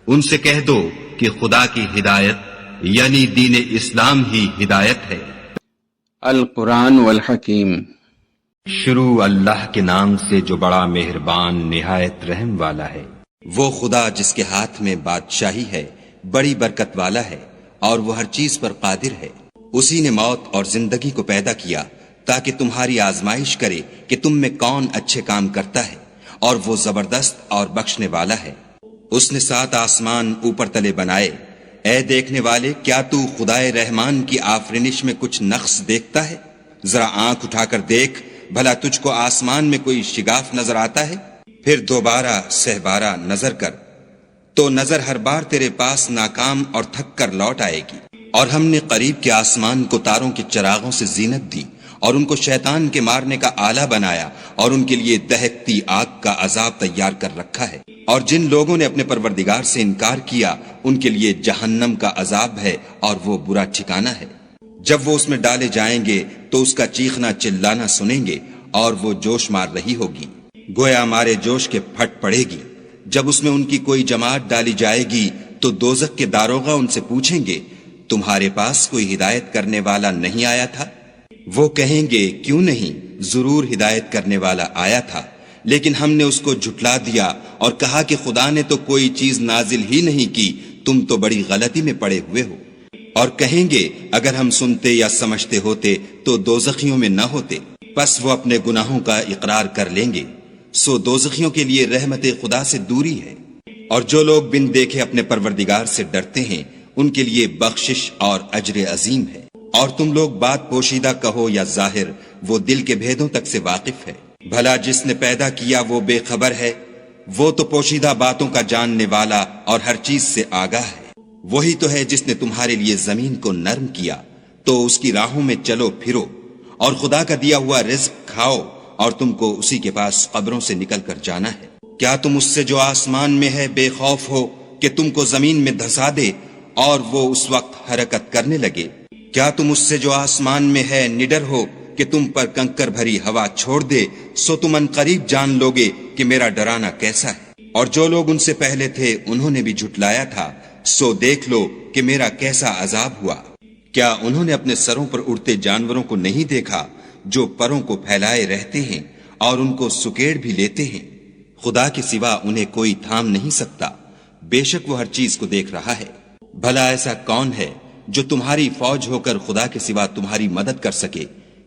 ان سے کہہ دو کہ خدا کی ہدایت یعنی دین اسلام ہی ہدایت ہے۔ القرآن والحکیم۔ شروع اللہ کے نام سے جو بڑا مہربان نہایت رحم والا ہے۔ وہ خدا جس کے ہاتھ میں بادشاہی ہے، بڑی برکت والا ہے، اور وہ ہر چیز پر قادر ہے۔ اسی نے موت اور زندگی کو پیدا کیا تاکہ تمہاری آزمائش کرے کہ تم میں کون اچھے کام کرتا ہے، اور وہ زبردست اور بخشنے والا ہے۔ اس نے 7 آسمان اوپر تلے بنائے۔ اے دیکھنے والے، کیا تو خدائے رحمان کی آفرینش میں کچھ نقص دیکھتا ہے؟ ذرا آنکھ اٹھا کر دیکھ، بھلا تجھ کو آسمان میں کوئی شگاف نظر آتا ہے؟ پھر دوبارہ سہبارہ نظر کر تو نظر ہر بار تیرے پاس ناکام اور تھک کر لوٹ آئے گی۔ اور ہم نے قریب کے آسمان کو تاروں کے چراغوں سے زینت دی، اور ان کو شیطان کے مارنے کا آلہ بنایا، اور ان کے لیے دہکتی آگ کا عذاب تیار کر رکھا ہے۔ اور جن لوگوں نے اپنے پروردگار سے انکار کیا، ان کے لیے جہنم کا عذاب ہے، اور وہ برا ٹھکانہ ہے۔ جب وہ اس میں ڈالے جائیں گے تو اس کا چیخنا چلانا سنیں گے، اور وہ جوش مار رہی ہوگی، گویا مارے جوش کے پھٹ پڑے گی۔ جب اس میں ان کی کوئی جماعت ڈالی جائے گی تو دوزخ کے داروغہ ان سے پوچھیں گے، تمہارے پاس کوئی ہدایت کرنے والا نہیں آیا تھا؟ وہ کہیں گے، کیوں نہیں، ضرور ہدایت کرنے والا آیا تھا، لیکن ہم نے اس کو جھٹلا دیا اور کہا کہ خدا نے تو کوئی چیز نازل ہی نہیں کی، تم تو بڑی غلطی میں پڑے ہوئے ہو۔ اور کہیں گے، اگر ہم سنتے یا سمجھتے ہوتے تو دوزخیوں میں نہ ہوتے۔ پس وہ اپنے گناہوں کا اقرار کر لیں گے، سو دوزخیوں کے لیے رحمت خدا سے دوری ہے۔ اور جو لوگ بن دیکھے اپنے پروردگار سے ڈرتے ہیں، ان کے لیے بخشش اور اجر عظیم ہے۔ اور تم لوگ بات پوشیدہ کہو یا ظاہر، وہ دل کے بھیدوں تک سے واقف ہے۔ بھلا جس نے پیدا کیا وہ بے خبر ہے؟ وہ تو پوشیدہ باتوں کا جاننے والا اور ہر چیز سے آگاہ ہے۔ وہی تو ہے جس نے تمہارے لیے زمین کو نرم کیا، تو اس کی راہوں میں چلو پھرو، اور خدا کا دیا ہوا رزق کھاؤ، اور تم کو اسی کے پاس قبروں سے نکل کر جانا ہے۔ کیا تم اس سے جو آسمان میں ہے بے خوف ہو کہ تم کو زمین میں دھسا دے اور وہ اس وقت حرکت کرنے لگے؟ کیا تم اس سے جو آسمان میں ہے نڈر ہو کہ تم پر کنکر بھری ہوا چھوڑ دے؟ سو تم ان قریب جان لوگے کہ میرا ڈرانا کیسا ہے۔ اور جو لوگ ان سے پہلے تھے انہوں نے بھی جھٹلایا تھا، سو دیکھ لو کہ میرا کیسا عذاب ہوا۔ کیا انہوں نے اپنے سروں پر اڑتے جانوروں کو نہیں دیکھا جو پروں کو پھیلائے رہتے ہیں اور ان کو سکیڑ بھی لیتے ہیں؟ خدا کے سوا انہیں کوئی تھام نہیں سکتا، بے شک وہ ہر چیز کو دیکھ رہا ہے۔ بھلا ایسا کون ہے جو تمہاری فوج ہو کر خدا کے سوا تمہاری مدد کر سکے؟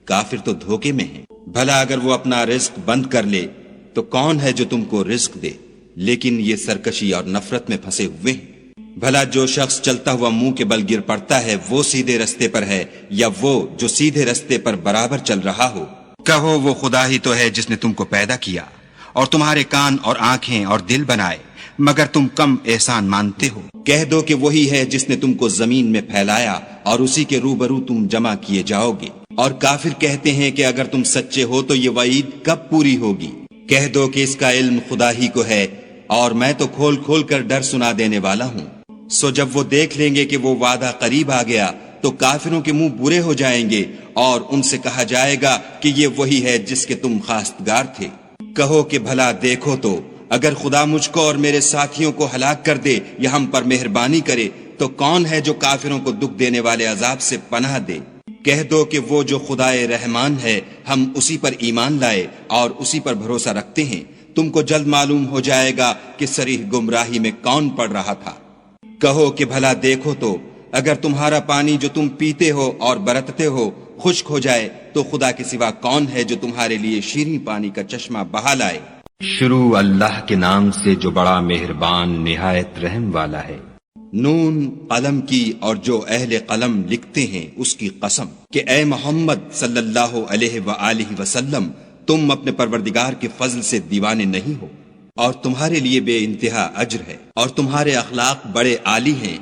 کافر تو دھوکے میں ہیں۔ بھلا اگر وہ اپنا رزق بند کر لے تو کون ہے جو تم کو رزق دے؟ لیکن یہ سرکشی اور نفرت میں پھنسے ہوئے ہیں۔ بھلا جو شخص چلتا ہوا منہ کے بل گر پڑتا ہے وہ سیدھے رستے پر ہے، یا وہ جو سیدھے رستے پر برابر چل رہا ہو؟ کہو، وہ خدا ہی تو ہے جس نے تم کو پیدا کیا اور تمہارے کان اور آنکھیں اور دل بنائے، مگر تم کم احسان مانتے ہو۔ کہہ دو کہ وہی ہے جس نے تم کو زمین میں پھیلایا اور اسی کے روبرو تم جمع کیے جاؤ گے۔ اور کافر کہتے ہیں کہ اگر تم سچے ہو تو یہ وعید کب پوری ہوگی؟ کہہ دو کہ اس کا علم خدا ہی کو ہے، اور میں تو کھول کھول کر ڈر سنا دینے والا ہوں۔ سو جب وہ دیکھ لیں گے کہ وہ وعدہ قریب آ گیا تو کافروں کے منہ برے ہو جائیں گے، اور ان سے کہا جائے گا کہ یہ وہی ہے جس کے تم خواستگار تھے۔ کہو کہ بھلا دیکھو تو، اگر خدا مجھ کو اور میرے ساتھیوں کو ہلاک کر دے یا ہم پر مہربانی کرے تو کون ہے جو کافروں کو دکھ دینے والے عذاب سے پناہ دے؟ کہہ دو کہ وہ جو خدائے رحمان ہے، ہم اسی پر ایمان لائے اور اسی پر بھروسہ رکھتے ہیں۔ تم کو جلد معلوم ہو جائے گا کہ صریح گمراہی میں کون پڑ رہا تھا۔ کہو کہ بھلا دیکھو تو، اگر تمہارا پانی جو تم پیتے ہو اور برتتے ہو خشک ہو جائے تو خدا کے سوا کون ہے جو تمہارے لیے شیریں پانی کا چشمہ بہا لائے؟ شروع اللہ کے نام سے جو بڑا مہربان نہایت رحم والا ہے۔ نون، قلم کی اور جو اہل قلم لکھتے ہیں اس کی قسم، کہ اے محمد صلی اللہ علیہ وآلہ وسلم، تم اپنے پروردگار کے فضل سے دیوانے نہیں ہو، اور تمہارے لیے بے انتہا اجر ہے، اور تمہارے اخلاق بڑے عالی ہیں۔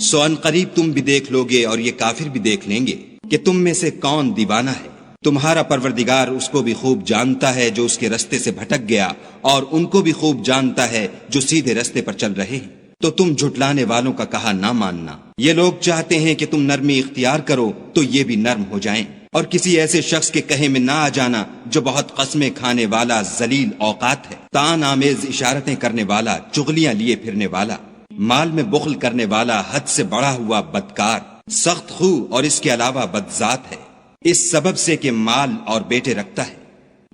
سو ان قریب تم بھی دیکھ لوگے اور یہ کافر بھی دیکھ لیں گے کہ تم میں سے کون دیوانہ ہے۔ تمہارا پروردگار اس کو بھی خوب جانتا ہے جو اس کے رستے سے بھٹک گیا، اور ان کو بھی خوب جانتا ہے جو سیدھے رستے پر چل رہے ہیں۔ تو تم جھٹلانے والوں کا کہا نہ ماننا۔ یہ لوگ چاہتے ہیں کہ تم نرمی اختیار کرو تو یہ بھی نرم ہو جائیں، اور کسی ایسے شخص کے کہے میں نہ آ جانا جو بہت قسمیں کھانے والا ذلیل اوقات ہے، تان آمیز اشارتیں کرنے والا، چغلیاں لیے پھرنے والا۔ مال میں بخل کرنے والا حد سے بڑا ہوا بدکار، سخت خو اور اس کے علاوہ بدذات ہے، اس سبب سے کہ مال اور بیٹے رکھتا ہے۔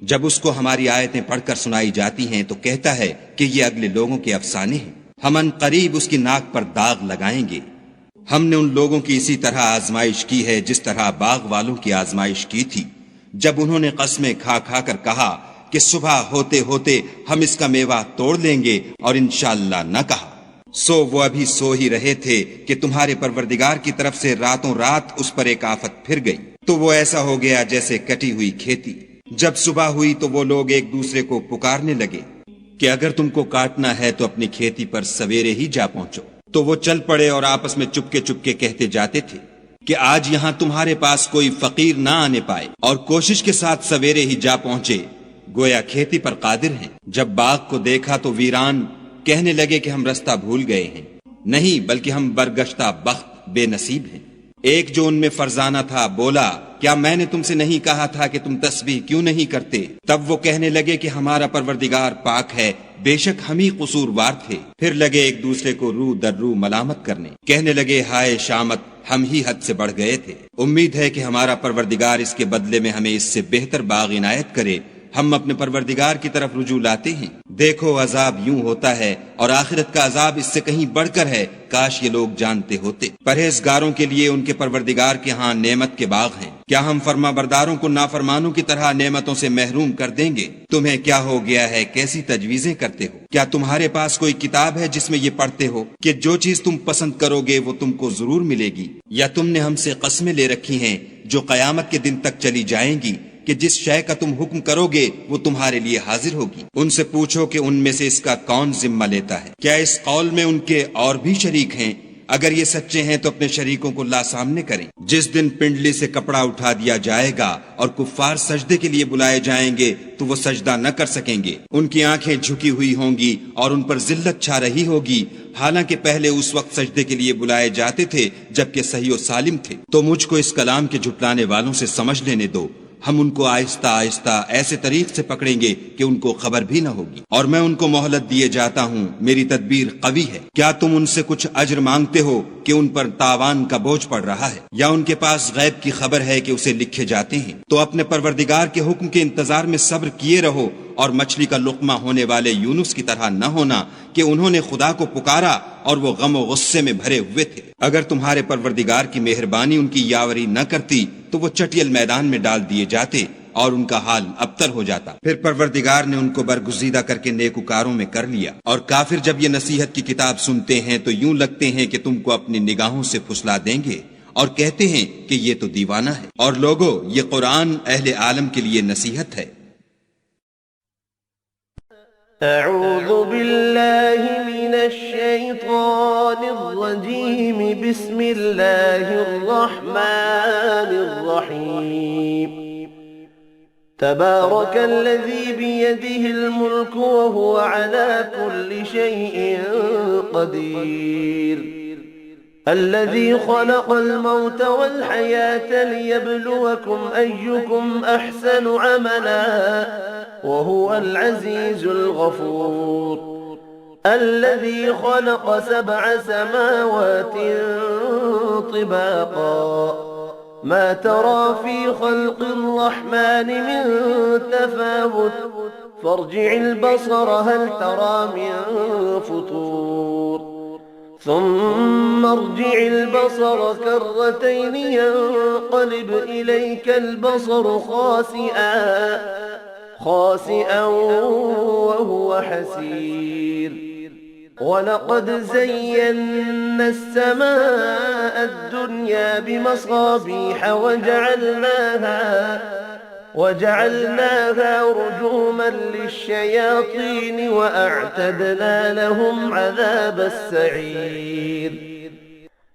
جب اس کو ہماری آیتیں پڑھ کر سنائی جاتی ہیں تو کہتا ہے کہ یہ اگلے لوگوں کے افسانے ہیں، ہم ان قریب اس کی ناک پر داغ لگائیں گے۔ ہم نے ان لوگوں کی اسی طرح آزمائش کی ہے جس طرح باغ والوں کی آزمائش کی تھی، جب انہوں نے قسمیں کھا کھا کر کہا کہ صبح ہوتے ہوتے ہم اس کا میوہ توڑ لیں گے، اور انشاءاللہ نہ کہا۔ سو وہ ابھی سو ہی رہے تھے کہ تمہارے پروردگار کی طرف سے راتوں رات اس پر ایک آفت پھر گئی، تو وہ ایسا ہو گیا جیسے کٹی ہوئی کھیتی۔ جب صبح ہوئی تو وہ لوگ ایک دوسرے کو پکارنے لگے کہ اگر تم کو کاٹنا ہے تو اپنی کھیتی پر سویرے ہی جا پہنچو۔ تو وہ چل پڑے اور آپس میں چپکے چپکے کہتے جاتے تھے کہ آج یہاں تمہارے پاس کوئی فقیر نہ آنے پائے، اور کوشش کے ساتھ سویرے ہی جا پہنچے، گویا کھیتی پر قادر ہیں۔ جب باغ کو دیکھا تو ویران کہنے لگے کہ ہم رستہ بھول گئے ہیں، نہیں بلکہ ہم برگشتہ بخت بے نصیب ہیں۔ ایک جو ان میں فرزانہ تھا بولا، کیا میں نے تم سے نہیں کہا تھا کہ تم تسبیح کیوں نہیں کرتے؟ تب وہ کہنے لگے کہ ہمارا پروردگار پاک ہے، بے شک ہم ہی قصوروار تھے۔ پھر لگے ایک دوسرے کو رو در رو ملامت کرنے، کہنے لگے ہائے شامت، ہم ہی حد سے بڑھ گئے تھے۔ امید ہے کہ ہمارا پروردگار اس کے بدلے میں ہمیں اس سے بہتر باغ عنایت کرے۔ ہم اپنے پروردگار کی طرف رجوع لاتے ہیں۔ دیکھو عذاب یوں ہوتا ہے، اور آخرت کا عذاب اس سے کہیں بڑھ کر ہے، کاش یہ لوگ جانتے ہوتے۔ پرہیزگاروں کے لیے ان کے پروردگار کے ہاں نعمت کے باغ ہیں۔ کیا ہم فرما برداروں کو نافرمانوں کی طرح نعمتوں سے محروم کر دیں گے؟ تمہیں کیا ہو گیا ہے، کیسی تجویزیں کرتے ہو؟ کیا تمہارے پاس کوئی کتاب ہے جس میں یہ پڑھتے ہو کہ جو چیز تم پسند کرو گے وہ تم کو ضرور ملے گی؟ یا تم نے ہم سے قسمیں لے رکھی ہیں جو قیامت کے دن تک چلی جائیں گی کہ جس شے کا تم حکم کرو گے وہ تمہارے لیے حاضر ہوگی؟ ان سے پوچھو کہ ان میں سے اس کا کون ذمہ لیتا ہے؟ کیا اس قول میں ان کے اور بھی شریک ہیں؟ اگر یہ سچے ہیں تو اپنے شریکوں کو لا سامنے کریں۔ جس دن پنڈلی سے کپڑا اٹھا دیا جائے گا اور کفار سجدے کے لیے بلائے جائیں گے تو وہ سجدہ نہ کر سکیں گے، ان کی آنکھیں جھکی ہوئی ہوں گی اور ان پر ذلت چھا رہی ہوگی، حالانکہ پہلے اس وقت سجدے کے لیے بلائے جاتے تھے جبکہ صحیح و سالم تھے۔ تو مجھ کو اس کلام کے جھٹلانے والوں سے سمجھ لینے دو، ہم ان کو آہستہ آہستہ ایسے طریق سے پکڑیں گے کہ ان کو خبر بھی نہ ہوگی، اور میں ان کو مہلت دیے جاتا ہوں، میری تدبیر قوی ہے۔ کیا تم ان سے کچھ اجر مانگتے ہو کہ ان پر تاوان کا بوجھ پڑ رہا ہے، یا ان کے پاس غیب کی خبر ہے کہ اسے لکھے جاتے ہیں؟ تو اپنے پروردگار کے حکم کے انتظار میں صبر کیے رہو، اور مچھلی کا لقمہ ہونے والے یونس کی طرح نہ ہونا کہ انہوں نے خدا کو پکارا اور وہ غم و غصے میں بھرے ہوئے تھے۔ اگر تمہارے پروردگار کی مہربانی ان کی یاوری نہ کرتی تو وہ چٹیل میدان میں ڈال دیے جاتے اور ان کا حال ابتر ہو جاتا۔ پھر پروردگار نے ان کو برگزیدہ کر کے نیکوکاروں میں کر لیا۔ اور کافر جب یہ نصیحت کی کتاب سنتے ہیں تو یوں لگتے ہیں کہ تم کو اپنی نگاہوں سے پھسلا دیں گے، اور کہتے ہیں کہ یہ تو دیوانہ ہے۔ اور لوگو، یہ قرآن اہل عالم کے لیے نصیحت ہے۔ أعوذ بالله من الشيطان الرجيم بسم الله الرحمن الرحيم تبارك الذي بيده الملك وهو على كل شيء قدير الذي خلق الموت والحياة ليبلوكم أيكم أحسن عملا وهو العزيز الغفور الذي خلق 7 سماوات طباقا ما ترى في خلق الرحمن من تفاوت فارجع البصر هل ترى من فطور ثم ارجع البصر كرتين ينقلب إليك البصر خاسئا وهو حسير ولقد زينا السماء الدنيا بمصابيح وجعلناها رجوما للشياطين وأعتدنا لهم عذاب السعير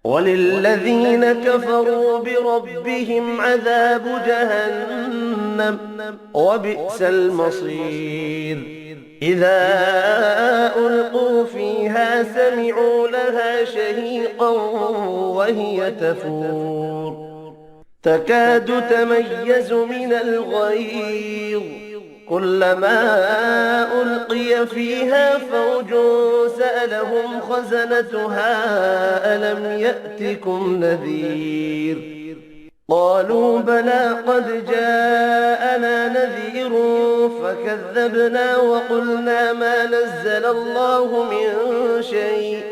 وللذين كفروا بربهم عذاب جهنم وبئس المصير إذا ألقوا فيها سمعوا لها شهيقا وهي تفور تكاد تميز من الغيظ كلما ألقي فيها فوج سألهم خزنتها ألم يأتكم نذير قالوا بلى قد جاءنا نذير فكذبنا وقلنا ما نزل الله من شيء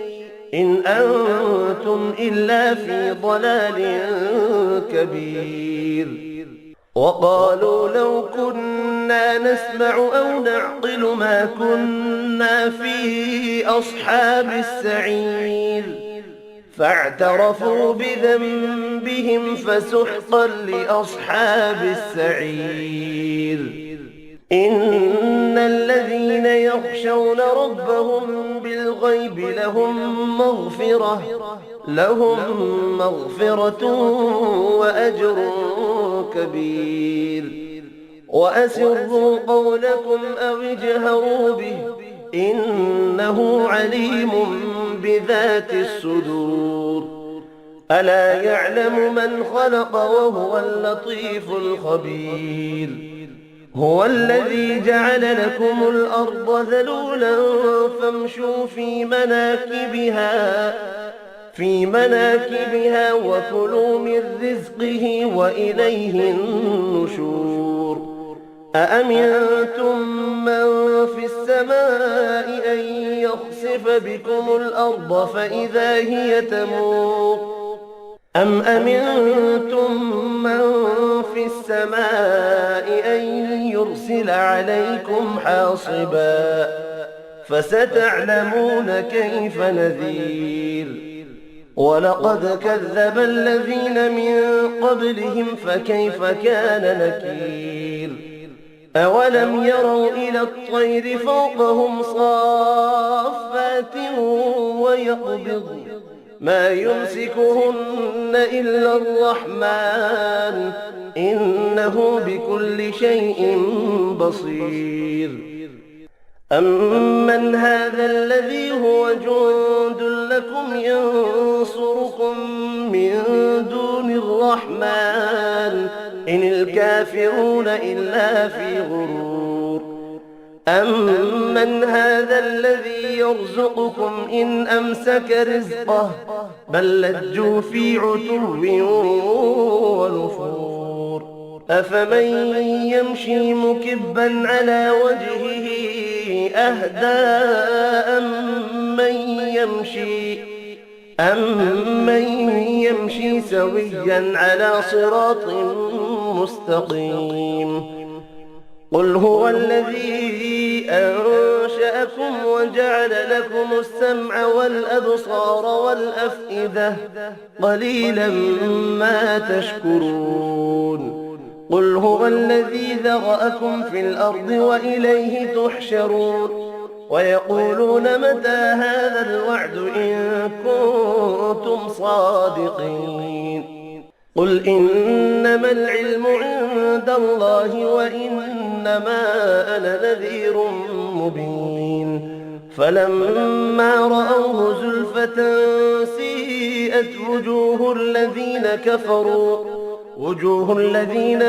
إن أنتم إلا في ضلال كبير وقالوا لو كنا نسمع أو نعقل ما كنا في أصحاب السعير فاعترفوا بذنبهم فسحقا لأصحاب السعير إن الذين يخشون ربهم بالغيب لهم مغفرة وأجر كبير وأسروا قولكم أو اجهروا به إنه عليم بذات الصدور ألا يعلم من خلق وهو اللطيف الخبير هو الذي جعل لكم الأرض ذلولا فامشوا في مناكبها وكلوا من رزقه وإليه النشور أأمنتم من في السماء أن يخسف بكم الأرض فإذا هي تمور أم أمنتم من في السماء أن يرسل عليكم حاصبا فستعلمون كيف نذير ولقد كذب الذين من قبلهم فكيف كان نكير أولم يروا إلى الطير فوقهم صافات ويقبض ما يمسكهن إلا الرحمن إنه بكل شيء بصير أمن هذا الذي هو جند لكم ينصركم من دون الرحمن إن الكافرون إلا في غرور أمن هذا الذي يرزقكم إن أمسك رزقه بل لجوا في عتو ونفور أفمن يمشي مكبا على وجهه أهدى أمن يمشي سويا على صراط مستقيم قل هو الذي أنشأكم وجعل لكم السمع والأبصار والأفئدة قليلا ما تشكرون قل هو الذي ذرأكم في الأرض وإليه تحشرون ويقولون متى هذا الوعد إن كنتم صادقين قل إنما العلم عند الله وإنما أنا نذير مبين فلما رأوه زلفة سيئت وجوه الذين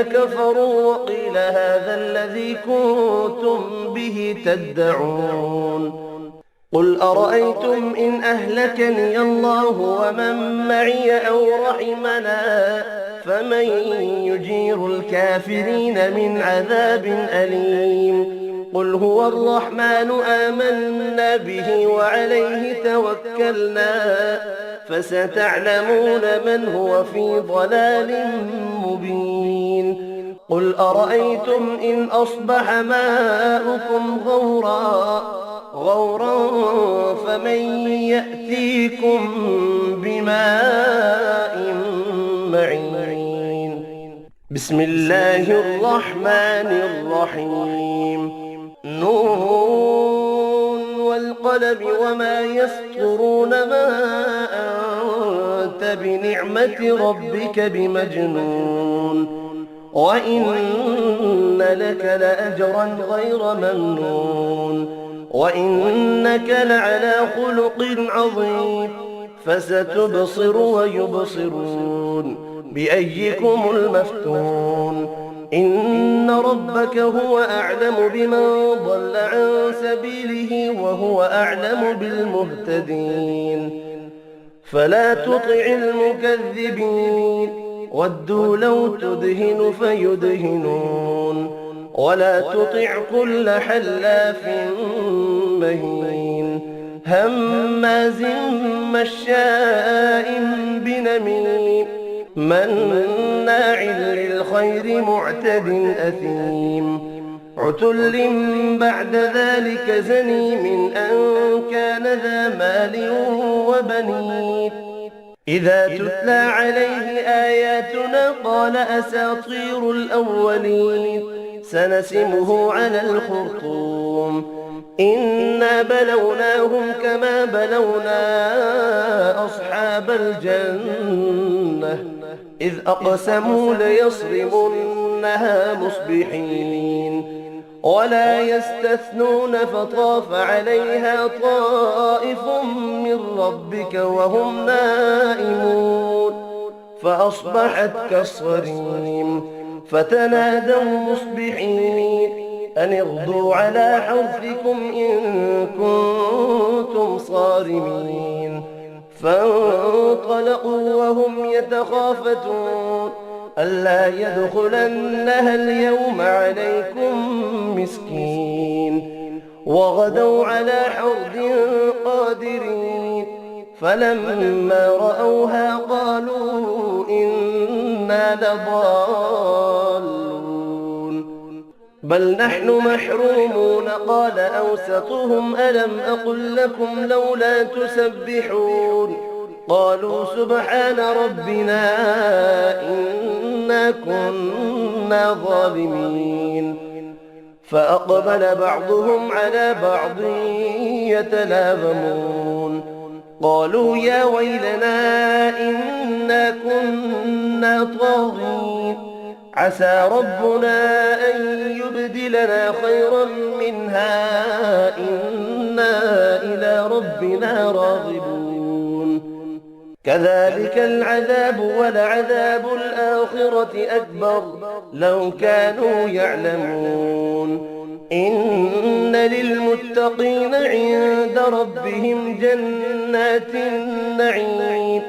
كفروا وقيل هذا الذي كنتم به تدعون قل أرأيتم إن أهلكني الله ومن معي أو رحمنا فمن يجير الكافرين من عذاب أليم قل هو الرحمن آمنا به وعليه توكلنا فستعلمون من هو في ضلال مبين قل أرأيتم إن أصبح ماؤكم غورا فمن يأتيكم بماء معين بسم الله الرحمن الرحيم نون والقلم وما يسطرون ما أنت بنعمة ربك بمجنون وإن لك لأجرا غير ممنون وإنك لعلى خلق عظيم فستبصر ويبصرون بأيكم المفتون إن ربك هو أعلم بمن ضل عن سبيله وهو أعلم بالمهتدين فلا تطع المكذبين ودوا لو تدهن فيدهنون ولا تطع كل حلاف مهين هماز مشاء بنميم مناع للخير معتد أثيم عتل بعد ذلك زنيم أن كان ذا مال وبنين إذا تتلى عليه آياتنا قال أساطير الأولين سنسمه على الخرطوم إنا بلوناهم كما بلونا أصحاب الجنة إذ أقسموا ليصرمنها مصبحين ولا يستثنون فطاف عليها طائف من ربك وهم نائمون فأصبحت كالصريم فتنادوا مصبحين أن اغدوا على حرثكم إن كنتم صارمين فانطلقوا وهم يتخافتون ألا يدخلنها اليوم عليكم مسكين وغدوا على حرد قادرين فلما رأوها قالوا إنا لضالون بل نحن محرومون قال أوسطهم ألم أقل لكم لولا تسبحون قالوا سبحان ربنا إنا كنا ظالمين فأقبل بعضهم على بعض يتلاومون قالوا يا ويلنا إنا كنا طاغين عسى ربنا أن يبدلنا خيرا منها إنا إلى ربنا راغبون كذلك العذاب ولعذاب الآخرة أكبر لو كانوا يعلمون إن للمتقين عند ربهم جنات النعيم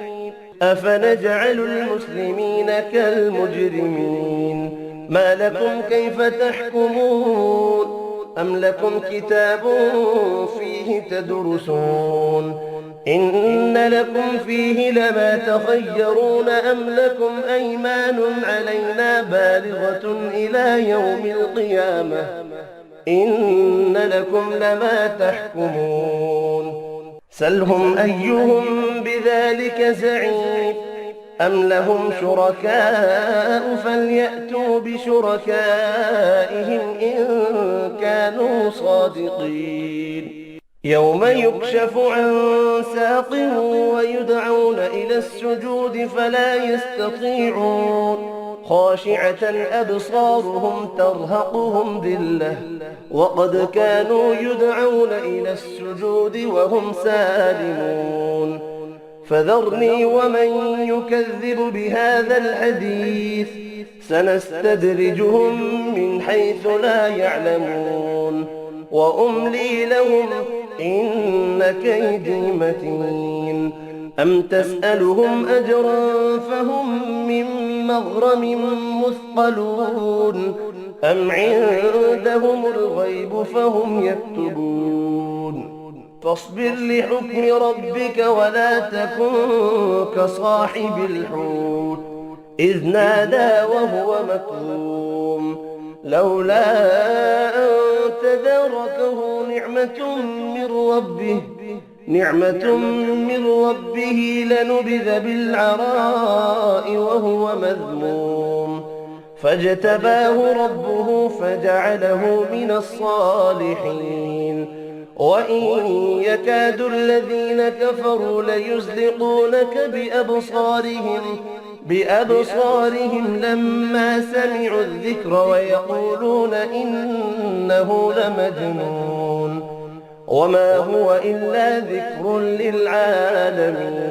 أفنجعل المسلمين كالمجرمين ما لكم كيف تحكمون أم لكم كتاب فيه تدرسون إن لكم فيه لما تخيرون أم لكم أيمان علينا بالغة إلى يوم القيامة إن لكم لما تحكمون سلهم أيهم بذلك زعيم أم لهم شركاء فليأتوا بشركائهم إن كانوا صادقين يوم يكشف عن ساق ويدعون إلى السجود فلا يستطيعون خاشعة أبصارهم ترهقهم ذلة وقد كانوا يدعون إلى السجود وهم سالمون فذرني ومن يكذب بهذا الحديث سنستدرجهم من حيث لا يعلمون وأملي لهم إن كيدي متين أم تسألهم أجرا فهم من مغرم مثقلون أم عندهم الغيب فهم يكتبون فاصبر لحكم ربك ولا تكن كصاحب الحوت إذ نادى وهو مكظوم لولا أن تداركه نعمة من ربه لنبذ بالعراء وهو مذموم فاجتباه ربه فجعله من الصالحين وإن يكاد الذين كفروا ليزلقونك بأبصارهم لما سمعوا الذكر ويقولون إنه لمجنون وما هو إلا ذكر للعالمين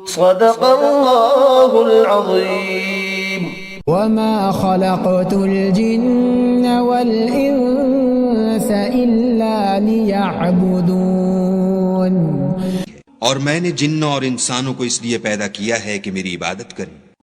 صدق الله العظيم. वमा खलक़तुल जिन्न वल इंस इल्ला लियअबुदून। और मैंने जिन्नों और इंसानों को इसलिए पैदा किया है कि मेरी इबादत करें।